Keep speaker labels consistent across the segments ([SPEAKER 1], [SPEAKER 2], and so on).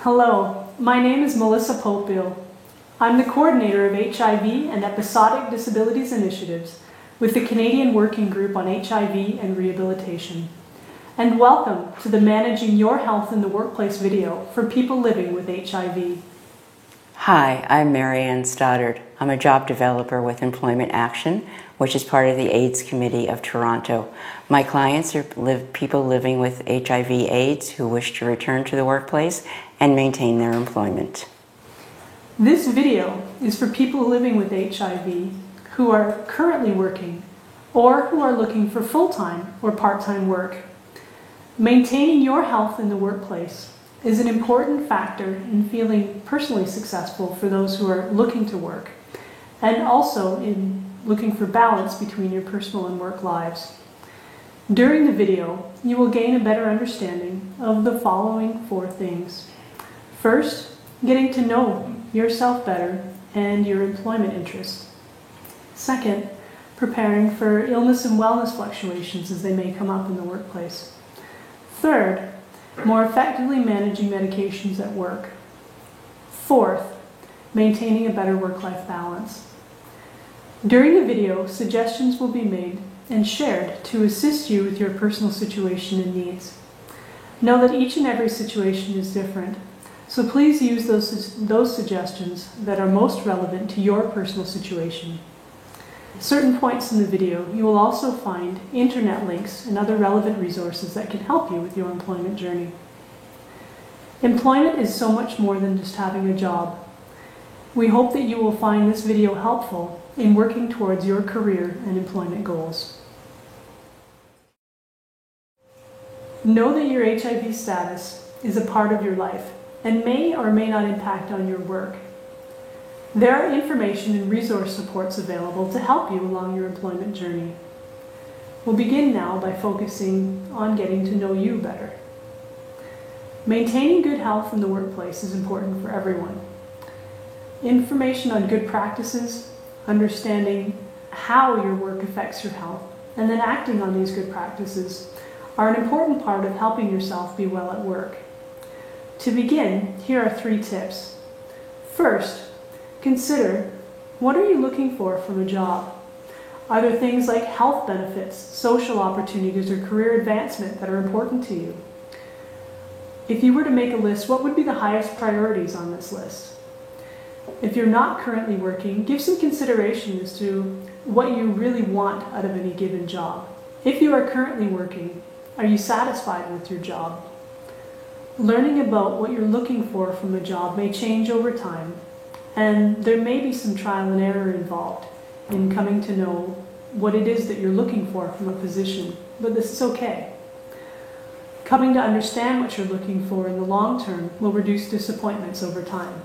[SPEAKER 1] Hello, my name is Melissa Popeil. I'm the coordinator of HIV and Episodic Disabilities Initiatives with the Canadian Working Group on HIV and Rehabilitation. And welcome to the Managing Your Health in the Workplace video for people living with HIV.
[SPEAKER 2] Hi, I'm Marianne Stoddard. I'm a job developer with Employment Action, which is part of the AIDS Committee of Toronto. My clients are people living with HIV/AIDS who wish to return to the workplace and maintain their employment.
[SPEAKER 1] This video is for people living with HIV who are currently working or who are looking for full-time or part-time work. Maintaining your health in the workplace is an important factor in feeling personally successful for those who are looking to work, and also in looking for balance between your personal and work lives. During the video, you will gain a better understanding of the following 4 things. First, getting to know yourself better and your employment interests. Second, preparing for illness and wellness fluctuations as they may come up in the workplace. Third, more effectively managing medications at work. Fourth, maintaining a better work-life balance. During the video, suggestions will be made and shared to assist you with your personal situation and needs. Know that each and every situation is different, so please use those suggestions that are most relevant to your personal situation. At certain points in the video, you will also find internet links and other relevant resources that can help you with your employment journey. Employment is so much more than just having a job. We hope that you will find this video helpful in working towards your career and employment goals. Know that your HIV status is a part of your life and may or may not impact on your work. There are information and resource supports available to help you along your employment journey. We'll begin now by focusing on getting to know you better. Maintaining good health in the workplace is important for everyone. Information on good practices, understanding how your work affects your health, and then acting on these good practices are an important part of helping yourself be well at work. To begin, here are 3 tips. First, consider, what are you looking for from a job? Are there things like health benefits, social opportunities, or career advancement that are important to you? If you were to make a list, what would be the highest priorities on this list? If you're not currently working, give some consideration as to what you really want out of any given job. If you are currently working, are you satisfied with your job? Learning about what you're looking for from a job may change over time, and there may be some trial and error involved in coming to know what it is that you're looking for from a position, but this is okay. Coming to understand what you're looking for in the long term will reduce disappointments over time.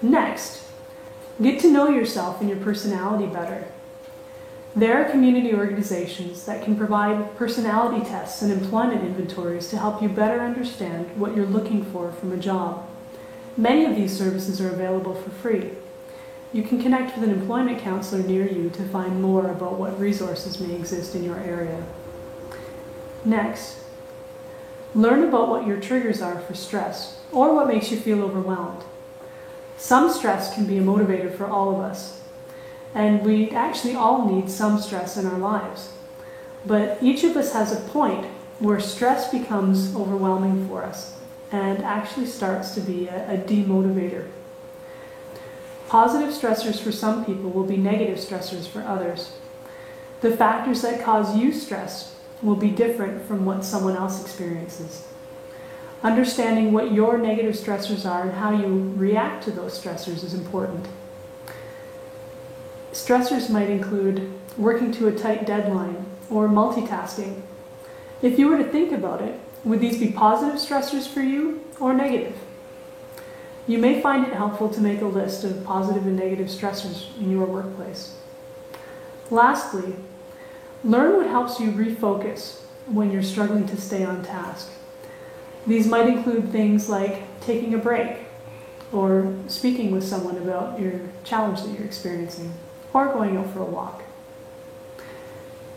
[SPEAKER 1] Next, get to know yourself and your personality better. There are community organizations that can provide personality tests and employment inventories to help you better understand what you're looking for from a job. Many of these services are available for free. You can connect with an employment counselor near you to find more about what resources may exist in your area. Next, learn about what your triggers are for stress or what makes you feel overwhelmed. Some stress can be a motivator for all of us, and we actually all need some stress in our lives. But each of us has a point where stress becomes overwhelming for us and actually starts to be a demotivator. Positive stressors for some people will be negative stressors for others. The factors that cause you stress will be different from what someone else experiences. Understanding what your negative stressors are and how you react to those stressors is important. Stressors might include working to a tight deadline or multitasking. If you were to think about it, would these be positive stressors for you or negative? You may find it helpful to make a list of positive and negative stressors in your workplace. Lastly, learn what helps you refocus when you're struggling to stay on task. These might include things like taking a break, or speaking with someone about your challenge that you're experiencing, or going out for a walk.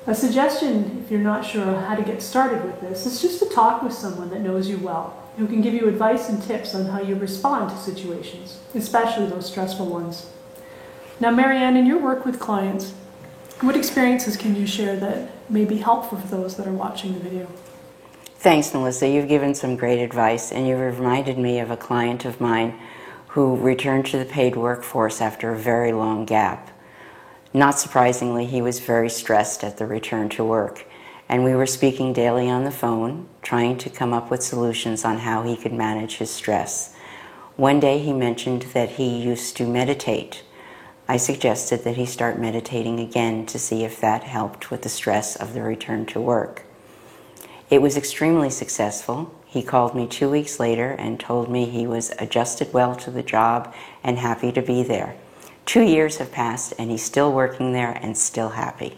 [SPEAKER 1] A suggestion, if you're not sure how to get started with this, is just to talk with someone that knows you well, who can give you advice and tips on how you respond to situations, especially those stressful ones. Now, Marianne, in your work with clients, what experiences can you share that may be helpful for those that are watching the video?
[SPEAKER 2] Thanks, Melissa. You've given some great advice, and you've reminded me of a client of mine who returned to the paid workforce after a very long gap. Not surprisingly, he was very stressed at the return to work, and we were speaking daily on the phone, trying to come up with solutions on how he could manage his stress. One day he mentioned that he used to meditate. I suggested that he start meditating again to see if that helped with the stress of the return to work. It was extremely successful. He called me 2 weeks later and told me he was adjusted well to the job and happy to be there. 2 years have passed and he's still working there and still happy.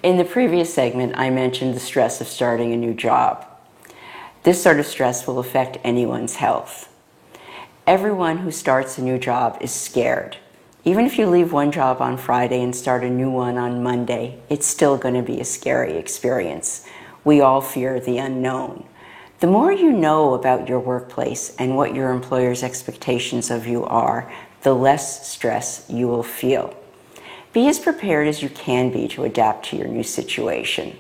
[SPEAKER 2] In the previous segment, I mentioned the stress of starting a new job. This sort of stress will affect anyone's health. Everyone who starts a new job is scared. Even if you leave one job on Friday and start a new one on Monday, it's still going to be a scary experience. We all fear the unknown. The more you know about your workplace and what your employer's expectations of you are, the less stress you will feel. Be as prepared as you can be to adapt to your new situation.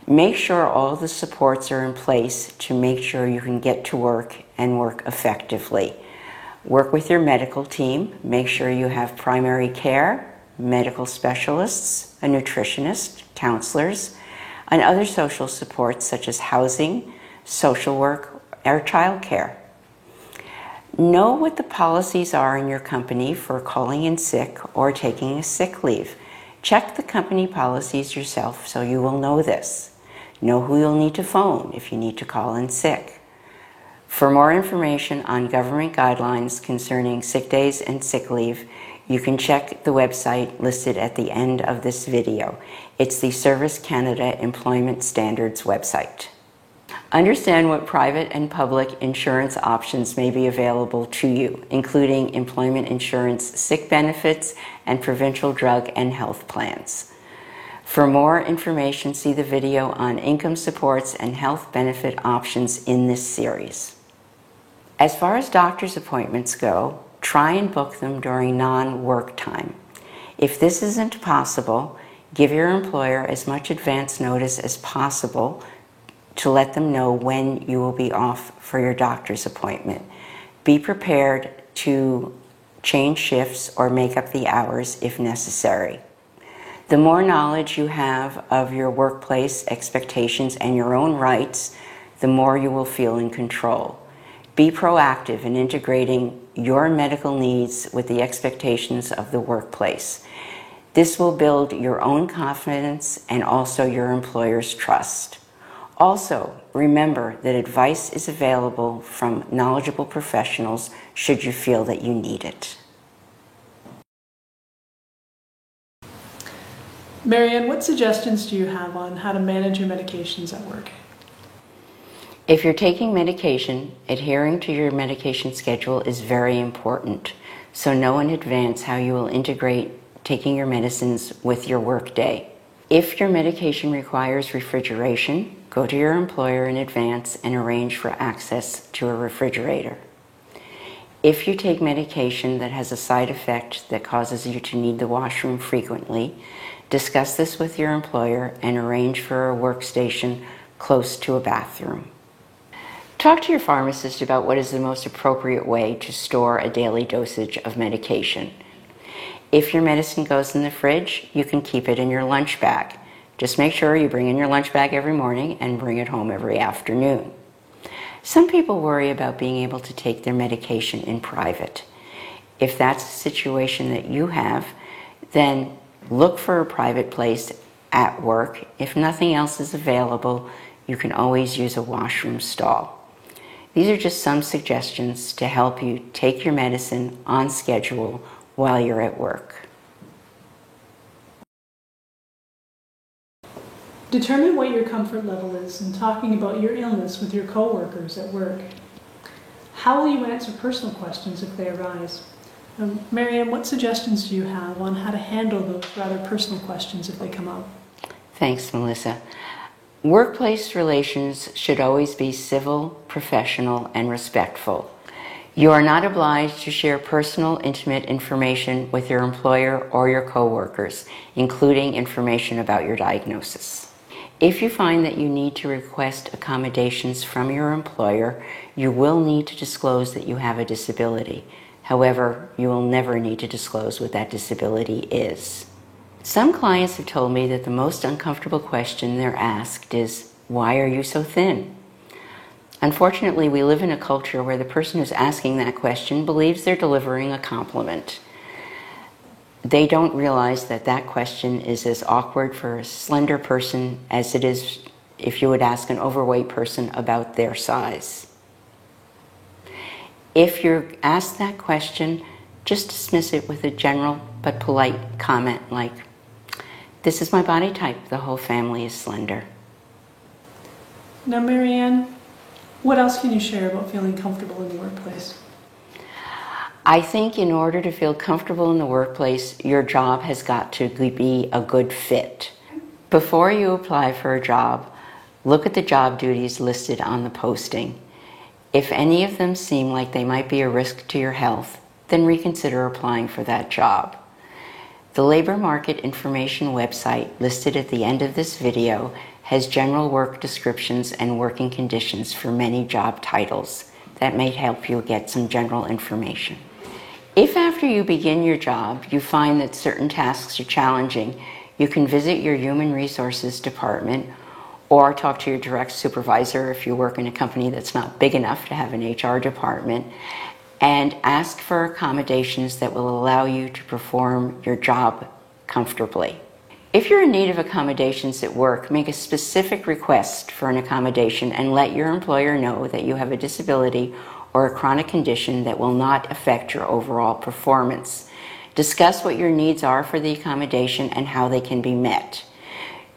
[SPEAKER 2] Make sure all the supports are in place to make sure you can get to work and work effectively. Work with your medical team. Make sure you have primary care, medical specialists, a nutritionist, counselors, and other social supports such as housing, social work, or child care. Know what the policies are in your company for calling in sick or taking a sick leave. Check the company policies yourself so you will know this. Know who you'll need to phone if you need to call in sick. For more information on government guidelines concerning sick days and sick leave, you can check the website listed at the end of this video. It's the Service Canada Employment Standards website. Understand what private and public insurance options may be available to you, including employment insurance, sick benefits, and provincial drug and health plans. For more information, see the video on income supports and health benefit options in this series. As far as doctor's appointments go, try and book them during non-work time. If this isn't possible, give your employer as much advance notice as possible to let them know when you will be off for your doctor's appointment. Be prepared to change shifts or make up the hours if necessary. The more knowledge you have of your workplace expectations and your own rights, the more you will feel in control. Be proactive in integrating your medical needs with the expectations of the workplace. This will build your own confidence and also your employer's trust. Also, remember that advice is available from knowledgeable professionals should you feel that you need it.
[SPEAKER 1] Marianne, what suggestions do you have on how to manage your medications at work?
[SPEAKER 2] If you're taking medication, adhering to your medication schedule is very important. So know in advance how you will integrate taking your medicines with your work day. If your medication requires refrigeration, go to your employer in advance and arrange for access to a refrigerator. If you take medication that has a side effect that causes you to need the washroom frequently, discuss this with your employer and arrange for a workstation close to a bathroom. Talk to your pharmacist about what is the most appropriate way to store a daily dosage of medication. If your medicine goes in the fridge, you can keep it in your lunch bag. Just make sure you bring in your lunch bag every morning and bring it home every afternoon. Some people worry about being able to take their medication in private. If that's a situation that you have, then look for a private place at work. If nothing else is available, you can always use a washroom stall. These are just some suggestions to help you take your medicine on schedule while you're at work.
[SPEAKER 1] Determine what your comfort level is in talking about your illness with your coworkers at work. How will you answer personal questions if they arise? Marianne, what suggestions do you have on how to handle those rather personal questions if they come up?
[SPEAKER 2] Thanks, Melissa. Workplace relations should always be civil, professional, and respectful. You are not obliged to share personal, intimate information with your employer or your coworkers, including information about your diagnosis. If you find that you need to request accommodations from your employer, you will need to disclose that you have a disability. However, you will never need to disclose what that disability is. Some clients have told me that the most uncomfortable question they're asked is, "Why are you so thin?" Unfortunately, we live in a culture where the person who's asking that question believes they're delivering a compliment. They don't realize that that question is as awkward for a slender person as it is if you would ask an overweight person about their size. If you're asked that question, just dismiss it with a general but polite comment like, "This is my body type, the whole family is slender."
[SPEAKER 1] Now, Marianne, what else can you share about feeling comfortable in the workplace?
[SPEAKER 2] I think in order to feel comfortable in the workplace, your job has got to be a good fit. Before you apply for a job, look at the job duties listed on the posting. If any of them seem like they might be a risk to your health, then reconsider applying for that job. The Labor Market Information website listed at the end of this video has general work descriptions and working conditions for many job titles that may help you get some general information. If after you begin your job you find that certain tasks are challenging, you can visit your Human Resources department or talk to your direct supervisor if you work in a company that's not big enough to have an HR department, and ask for accommodations that will allow you to perform your job comfortably. If you're in need of accommodations at work, make a specific request for an accommodation and let your employer know that you have a disability or a chronic condition that will not affect your overall performance. Discuss what your needs are for the accommodation and how they can be met.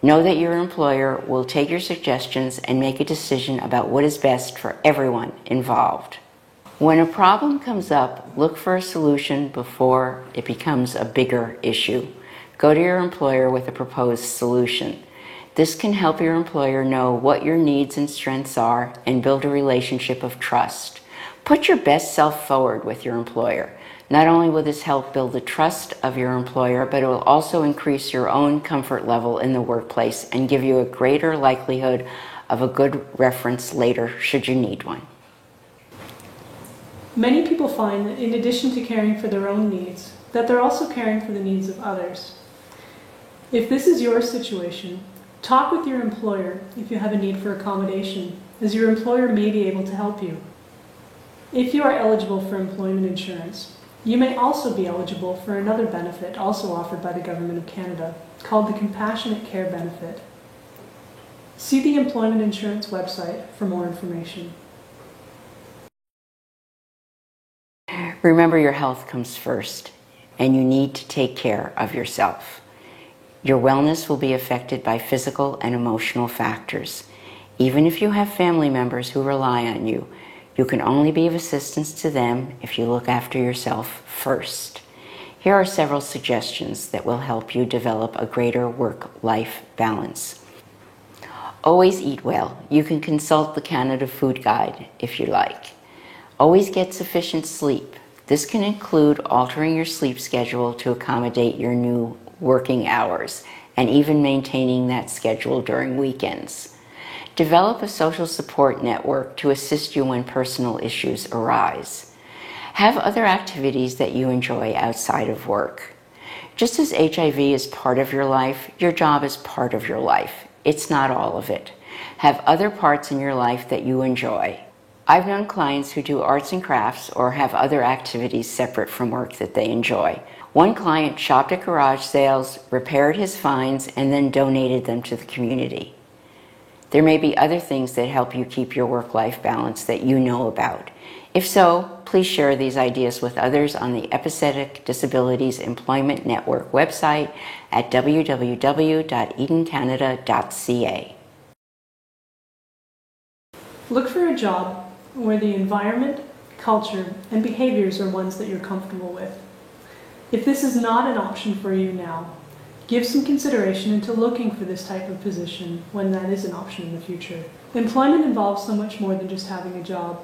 [SPEAKER 2] Know that your employer will take your suggestions and make a decision about what is best for everyone involved. When a problem comes up, look for a solution before it becomes a bigger issue. Go to your employer with a proposed solution. This can help your employer know what your needs and strengths are and build a relationship of trust. Put your best self forward with your employer. Not only will this help build the trust of your employer, but it will also increase your own comfort level in the workplace and give you a greater likelihood of a good reference later should you need one.
[SPEAKER 1] Many people find that in addition to caring for their own needs, that they're also caring for the needs of others. If this is your situation, talk with your employer if you have a need for accommodation, as your employer may be able to help you. If you are eligible for employment insurance, you may also be eligible for another benefit also offered by the Government of Canada, called the Compassionate Care Benefit. See the Employment Insurance website for more information.
[SPEAKER 2] Remember, your health comes first, and you need to take care of yourself. Your wellness will be affected by physical and emotional factors. Even if you have family members who rely on you, you can only be of assistance to them if you look after yourself first. Here are several suggestions that will help you develop a greater work-life balance. Always eat well. You can consult the Canada Food Guide if you like. Always get sufficient sleep. This can include altering your sleep schedule to accommodate your new working hours and even maintaining that schedule during weekends. Develop a social support network to assist you when personal issues arise. Have other activities that you enjoy outside of work. Just as HIV is part of your life, your job is part of your life. It's not all of it. Have other parts in your life that you enjoy. I've known clients who do arts and crafts or have other activities separate from work that they enjoy. One client shopped at garage sales, repaired his finds, and then donated them to the community. There may be other things that help you keep your work-life balance that you know about. If so, please share these ideas with others on the Epicetic Disabilities Employment Network website at www.edencanada.ca.
[SPEAKER 1] Look for a job where the environment, culture, and behaviors are ones that you're comfortable with. If this is not an option for you now, give some consideration into looking for this type of position when that is an option in the future. Employment involves so much more than just having a job.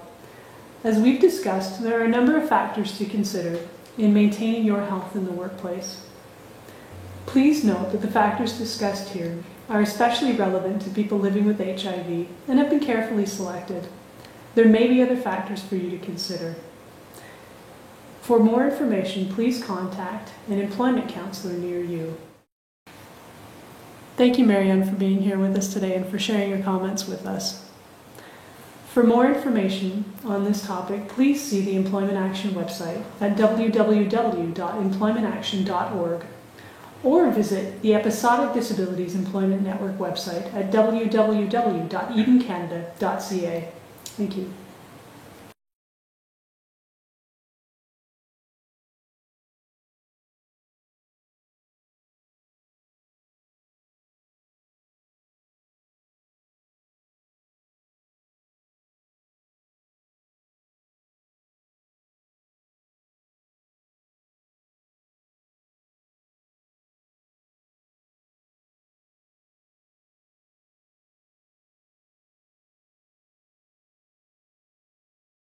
[SPEAKER 1] As we've discussed, there are a number of factors to consider in maintaining your health in the workplace. Please note that the factors discussed here are especially relevant to people living with HIV and have been carefully selected. There may be other factors for you to consider. For more information, please contact an employment counselor near you. Thank you, Marianne, for being here with us today and for sharing your comments with us. For more information on this topic, please see the Employment Action website at www.employmentaction.org or visit the Episodic Disabilities Employment Network website at www.edencanada.ca. Thank you.